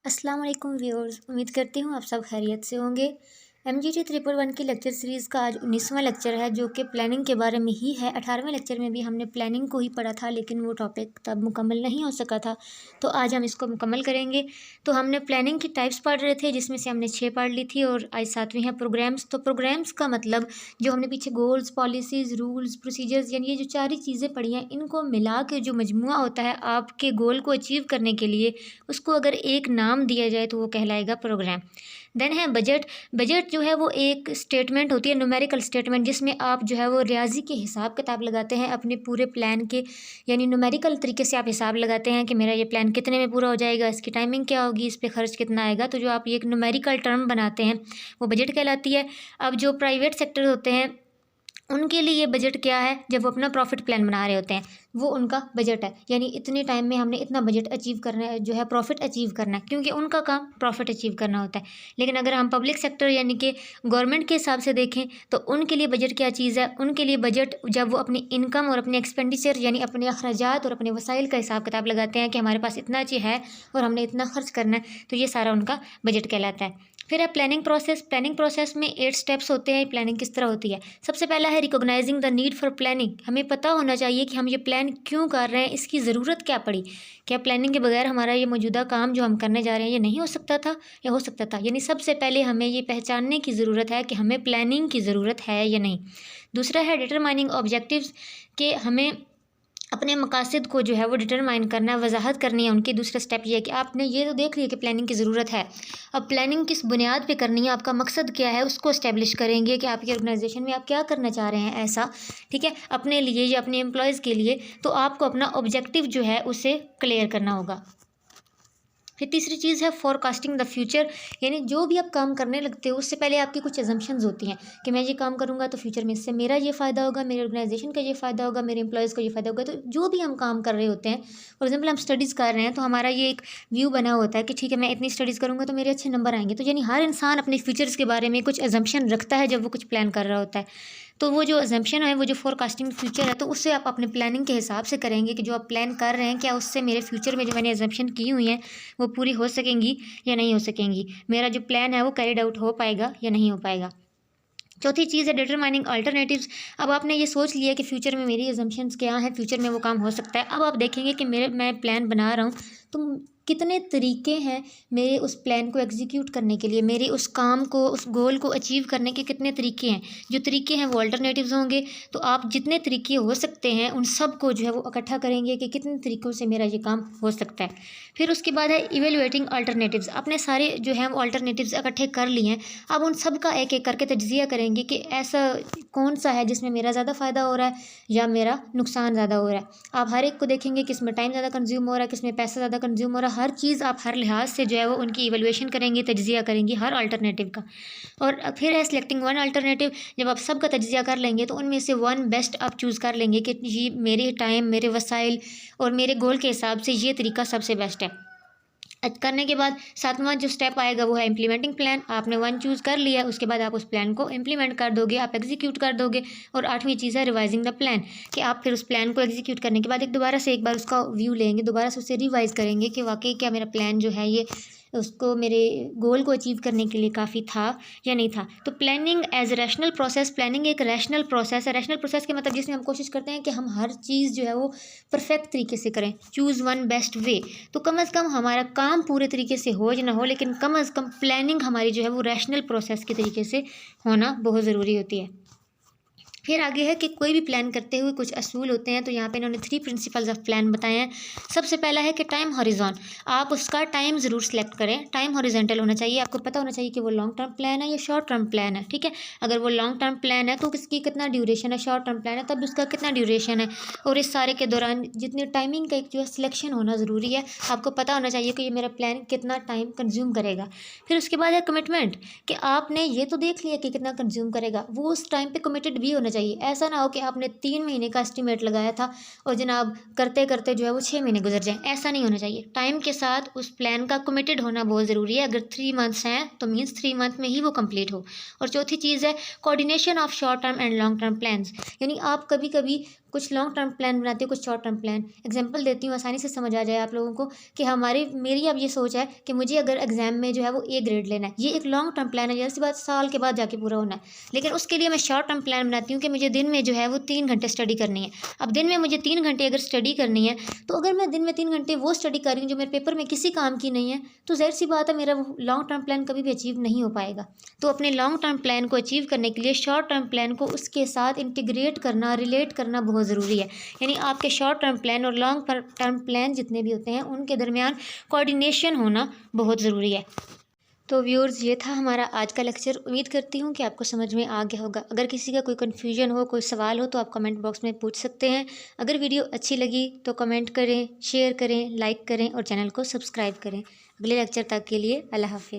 अस्सलाम वालेकुम व्यूअर्स, उम्मीद करती हूँ आप सब खैरियत से होंगे। MGT 111 की लेक्चर सीरीज़ का आज 19वां लेक्चर है जो कि प्लानिंग के बारे में ही है। 18वें लेक्चर में भी हमने प्लानिंग को ही पढ़ा था लेकिन वो टॉपिक तब मुकम्मल नहीं हो सका था, तो आज हम इसको मुकम्मल करेंगे। तो हमने प्लानिंग की टाइप्स पढ़ रहे थे जिसमें से हमने 6 पढ़ ली थी और आज 7वीं है प्रोग्राम्स। तो प्रोग्राम्स का मतलब जो हमने पीछे गोल्स, पॉलिसीज़, रूल्स, प्रोसीजर्स यानी ये जो 4 ही चीज़ें पढ़ी हैं, इनको मिला के जो मजमुआ होता है आपके गोल को अचीव करने के लिए, उसको अगर एक नाम दिया जाए तो वो कहलाएगा प्रोग्राम। देन है बजट। बजट जो है वो एक स्टेटमेंट होती है, न्यूमेरिकल स्टेटमेंट, जिसमें आप जो है वो रियाजी के हिसाब किताब लगाते हैं अपने पूरे प्लान के, यानी न्यूमेरिकल तरीके से आप हिसाब लगाते हैं कि मेरा ये प्लान कितने में पूरा हो जाएगा, इसकी टाइमिंग क्या होगी, इस पर खर्च कितना आएगा। तो जो आप ये एक न्यूमेरिकल टर्म बनाते हैं वो बजट कहलाती है। अब जो प्राइवेट सेक्टर होते हैं उनके लिए ये बजट क्या है, जब वो अपना प्रॉफिट प्लान बना रहे होते हैं वो उनका बजट है, यानी इतने टाइम में हमने इतना बजट अचीव करना है, जो है प्रॉफिट अचीव करना है, क्योंकि उनका काम प्रॉफिट अचीव करना होता है। लेकिन अगर हम पब्लिक सेक्टर यानी कि गवर्नमेंट के हिसाब से देखें तो उनके लिए बजट क्या चीज़ है, उनके लिए बजट जब वो अपनी इनकम और अपने एक्सपेंडिचर यानी अपने अखराजात और अपने वसाइल का हिसाब किताब लगाते हैं कि हमारे पास इतना चीज़ है और हमने इतना खर्च करना है, तो ये सारा उनका बजट कहलाता है। फिर है प्लानिंग प्रोसेस। प्लानिंग प्रोसेस में 8 स्टेप्स होते हैं। प्लानिंग किस तरह होती है? सबसे पहला है recognising the need for planning. हमें पता होना चाहिए कि हम ये प्लान क्यों कर रहे हैं, इसकी ज़रूरत क्या पड़ी, क्या प्लानिंग के बगैर हमारा ये मौजूदा काम जो हम करने जा रहे हैं ये नहीं हो सकता था या हो सकता था। यानी सबसे पहले हमें ये पहचानने की ज़रूरत है कि हमें प्लानिंग की ज़रूरत है या नहीं। दूसरा है डिटरमाइनिंग ऑब्जेक्टिव्स, कि हमें अपने मकासद को जो है वो डिटरमाइन करना है, वजाहत करनी है उनकी। दूसरा स्टेप ये है कि आपने ये तो देख लिया कि प्लानिंग की ज़रूरत है, अब प्लानिंग किस बुनियाद पे करनी है, आपका मकसद क्या है, उसको इस्टेब्लिश करेंगे कि आपकी ऑर्गेनाइजेशन में आप क्या करना चाह रहे हैं ऐसा, ठीक है, अपने लिए या अपने एम्प्लॉयज़ के लिए। तो आपको अपना ऑब्जेक्टिव जो है उसे क्लियर करना होगा। फिर तीसरी चीज़ है फोरकास्टिंग द फ्यूचर, यानी जो भी आप काम करने लगते हो उससे पहले आपकी कुछ एजम्पशंस होती हैं कि मैं ये काम करूँगा तो फ्यूचर में इससे मेरा ये फ़ायदा होगा, मेरे ऑर्गेनाइजेशन का ये फ़ायदा होगा, मेरे एम्प्लॉयज़ को ये फ़ायदा होगा। तो जो भी हम काम कर रहे होते हैं, फॉर एग्जाम्पल हम स्टडीज़ कर रहे हैं तो हमारा ये एक व्यू बना होता है कि ठीक है मैं इतनी स्टडीज़ करूँगा तो मेरे अच्छे नंबर आएंगे। तो यानी हर इंसान अपने फ्यूचर्स के बारे में कुछ एजम्पशन रखता है जब वो कुछ प्लान कर रहा होता है। तो वो जो एजम्पशन है, वो जो फोरकास्टिंग फ्यूचर है, तो उससे आप अपने प्लानिंग के हिसाब से करेंगे कि जो आप प्लान कर रहे हैं क्या उससे मेरे फ्यूचर में जो मैंने एजम्पशन की हुई हैं वो पूरी हो सकेंगी या नहीं हो सकेंगी, मेरा जो प्लान है वो कैरिड आउट हो पाएगा या नहीं हो पाएगा। चौथी चीज़ है डिटरमाइनिंग अल्टरनेटिव्स। अब आपने ये सोच लिया कि फ्यूचर में मेरी एजम्पशंस क्या हैं, फ्यूचर में वो काम हो सकता है। अब आप देखेंगे कि मैं प्लान बना रहा हूँ तो कितने तरीके हैं मेरे उस प्लान को एग्जीक्यूट करने के लिए, मेरे उस काम को, उस गोल को अचीव करने के कितने तरीके हैं। जो तरीके हैं वो अल्टरनेटिव्स होंगे। तो आप जितने तरीके हो सकते हैं उन सब को जो है वो इकट्ठा करेंगे कि कितने तरीक़ों से मेरा ये काम हो सकता है। फिर उसके बाद है इवेलुएटिंग अल्टरनेटिव्स। अपने सारे जो हैं वो अल्टरनेटिव्स इकट्ठे कर लिए हैं, अब उन सब का एक एक करके तज्ज़िया करेंगे कि ऐसा कौन सा है जिसमें मेरा ज़्यादा फ़ायदा हो रहा है या मेरा नुकसान ज़्यादा हो रहा है। आप हर एक को देखेंगे किस में टाइम ज़्यादा कंज्यूम हो रहा है, किस में पैसा ज़्यादा कंज्यूम हो रहा है। हर चीज़ आप हर लिहाज से जो है वो उनकी इवैल्यूएशन करेंगे, तज्ज़िया करेंगी हर अल्टरनेटिव का। और फिर है सिलेक्टिंग वन अल्टरनेटिव। जब आप सब का तज्ज़िया कर लेंगे तो उनमें से वन बेस्ट आप चूज़ कर लेंगे कि ये मेरे टाइम, मेरे वसाइल और मेरे गोल के हिसाब से ये तरीका सबसे बेस्ट है। करने के बाद 7वां जो स्टेप आएगा वो है इम्प्लीमेंटिंग प्लान। आपने वन चूज़ कर लिया, उसके बाद आप उस प्लान को इम्प्लीमेंट कर दोगे, आप एग्जीक्यूट कर दोगे। और 8वीं चीज़ है रिवाइजिंग द प्लान, कि आप फिर उस प्लान को एग्जीक्यूट करने के बाद दोबारा से एक बार उसका व्यू लेंगे, दोबारा से उसे रिवाइज करेंगे कि वाकई क्या मेरा प्लान जो है ये उसको मेरे गोल को अचीव करने के लिए काफ़ी था या नहीं था। तो planning as rational process, planning एक रैशनल प्रोसेस है। रैशनल प्रोसेस के मतलब जिसमें हम कोशिश करते हैं कि हम हर चीज़ जो है वो परफेक्ट तरीके से करें, चूज़ वन बेस्ट वे। तो कम अज़ कम हमारा काम पूरे तरीके से हो या ना हो, लेकिन कम अज़ कम प्लानिंग हमारी जो है वो रैशनल प्रोसेस के तरीके से होना बहुत ज़रूरी होती है। फिर आगे है कि कोई भी प्लान करते हुए कुछ असूल होते हैं, तो यहाँ पे इन्होंने 3 प्रिंसिपल्स ऑफ प्लान बताए हैं। सबसे पहला है कि टाइम हॉरिजॉन, आप उसका टाइम ज़रूर सेलेक्ट करें। टाइम हॉरिजेंटल होना चाहिए, आपको पता होना चाहिए कि वो लॉन्ग टर्म प्लान है या शॉर्ट टर्म प्लान है, ठीक है। अगर वो लॉन्ग टर्म प्लान है तो किसकी कितना ड्यूरेशन है, शॉर्ट टर्म प्लान है तब उसका कितना ड्यूरेशन है। और इस सारे के दौरान जितनी टाइमिंग का एक जो है सिलेक्शन होना ज़रूरी है, आपको पता होना चाहिए कि ये मेरा प्लान कितना टाइम कंज्यूम करेगा। फिर उसके बाद है कमिटमेंट, कि आपने ये तो देख लिया कि कितना कंज्यूम करेगा, वो उस टाइम पे कमिटेड भी होना चाहिए। ऐसा ना हो कि आपने 3 महीने का एस्टिमेट लगाया था और जनाब करते करते जो है वो 6 महीने गुजर जाएं, ऐसा नहीं होना चाहिए। टाइम के साथ उस प्लान का कमिटेड होना बहुत ज़रूरी है। अगर 3 मंथ्स हैं तो मीन्स 3 मंथ में ही वो कंप्लीट हो। और चौथी चीज़ है coordination of short term and long term plans, यानी आप कभी कभी कुछ लॉन्ग टर्म प्लान बनाती हूँ, कुछ शॉर्ट टर्म प्लान। एग्जांपल देती हूँ, आसानी से समझ आ जाए आप लोगों को कि मेरी अब ये सोच है कि मुझे अगर एग्जाम में जो है वो ए ग्रेड लेना है, ये एक लॉन्ग टर्म प्लान है, जैसी बात साल के बाद जाके पूरा होना है। लेकिन उसके लिए मैं शॉर्ट टर्म प्लान बनाती हूँ कि मुझे दिन में जो है वो 3 घंटे स्टडी करनी है। अब दिन में मुझे 3 घंटे अगर स्टडी करनी है, तो अगर मैं दिन में 3 घंटे वो स्टडी कर रही हूँ जो मेरे पेपर में किसी काम की नहीं है, तो ज़ाहिर सी बात है मेरा वो लॉन्ग टर्म प्लान कभी भी अचीव नहीं हो पाएगा। तो अपने लॉन्ग टर्म प्लान को अचीव करने के लिए शॉर्ट टर्म प्लान को उसके साथ इंटीग्रेट करना, रिलेट करना बहुत ज़रूरी है। यानी आपके शॉर्ट टर्म प्लान और लॉन्ग टर्म प्लान जितने भी होते हैं उनके दरमियान कोऑर्डिनेशन होना बहुत ज़रूरी है। तो व्यूअर्स, ये था हमारा आज का लेक्चर। उम्मीद करती हूँ कि आपको समझ में आ गया होगा। अगर किसी का कोई कन्फ्यूजन हो, कोई सवाल हो, तो आप कमेंट बॉक्स में पूछ सकते हैं। अगर वीडियो अच्छी लगी तो कमेंट करें, शेयर करें, लाइक करें और चैनल को सब्सक्राइब करें। अगले लेक्चर तक के लिए अल्लाह हाफिज़।